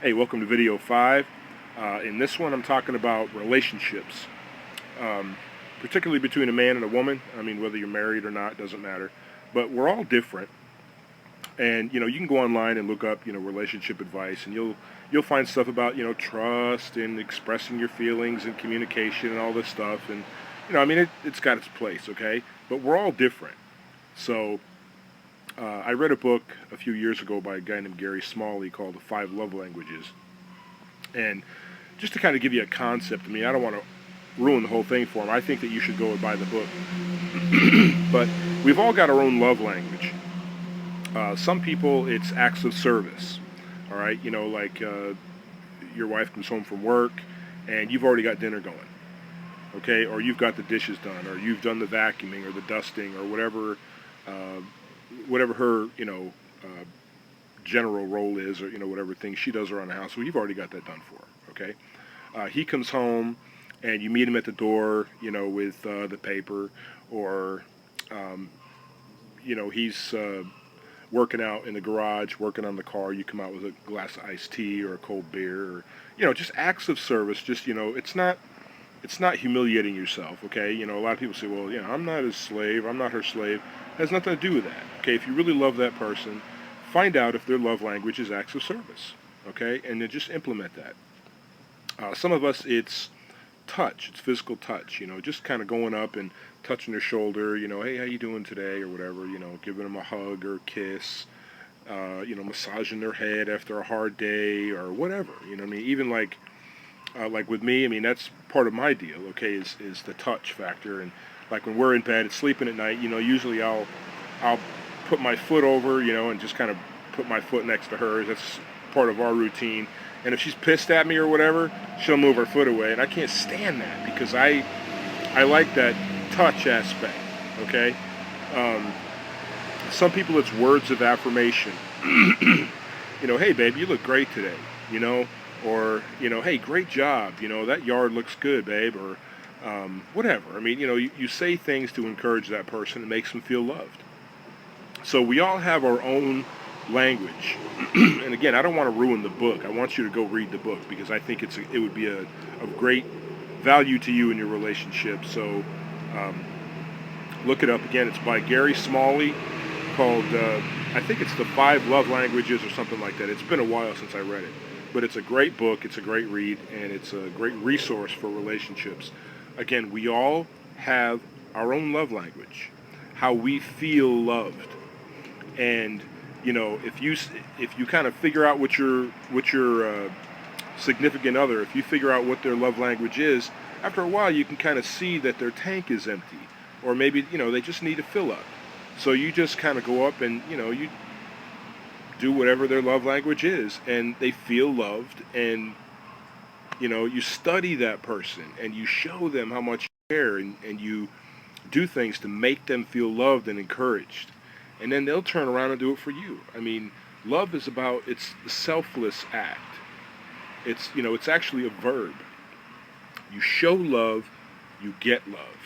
Hey, welcome to video 5. In this one, I'm talking about relationships, um, particularly between a man and a woman. I mean, whether you're married or not doesn't matter, but we're all different. And you can go online and look up relationship advice, and you'll find stuff about trust and expressing your feelings and communication and all this stuff. And I mean, it's got its place, okay? But we're all different. So I read a book a few years ago by a guy named Gary Smalley called The Five Love Languages. And just to kind of give you a concept, I mean, I don't want to ruin the whole thing for him. I think that you should go and buy the book. But we've all got our own love language. Some people, it's acts of service. All right, like your wife comes home from work and you've already got dinner going. Okay, or you've got the dishes done, or you've done the vacuuming or the dusting or whatever her general role is, or whatever thing she does around the house. Well, you've already got that done for her. Okay, he comes home and you meet him at the door, with the paper, or he's working out in the garage, working on the car. You come out with a glass of iced tea or a cold beer, or just acts of service. Just it's not humiliating yourself. Okay, a lot of people say, well, I'm not his slave, I'm not her slave. It has nothing to do with that. Okay, if you really love that person, find out if their love language is acts of service. Okay, and then just implement that. Some of us, it's touch, it's physical touch. Just kind of going up and touching their shoulder. Hey, how you doing today, or whatever. Giving them a hug or a kiss. Massaging their head after a hard day or whatever. I mean, even like with me, I mean, that's part of my deal. Okay, is the touch factor. And like when we're in bed, it's sleeping at night. Usually I'll put my foot over, and just kind of put my foot next to hers. That's part of our routine. And if she's pissed at me or whatever, she'll move her foot away, and I can't stand that because I like that touch aspect. Okay. Um, some people, it's words of affirmation. Hey babe, you look great today. Or hey, great job. That yard looks good, babe. Or whatever. I mean, you say things to encourage that person and makes them feel loved. So we all have our own language. And again, I don't want to ruin the book. I want you to go read the book because I think it would be of great value to you in your relationship. So look it up. Again, it's by Gary Smalley, called I think it's The Five Love Languages or something like that. It's been a while since I read it. But it's a great book, it's a great read, and it's a great resource for relationships. Again, we all have our own love language, how we feel loved. And if you kind of figure out what your significant other, if you figure out what their love language is, after a while you can kind of see that their tank is empty, or maybe they just need to fill up. So you just kind of go up and you do whatever their love language is, and they feel loved. And you study that person and you show them how much you care, and you do things to make them feel loved and encouraged, and then they'll turn around and do it for you. I mean, love is about, it's the selfless act. It's actually a verb. You show love, you get love.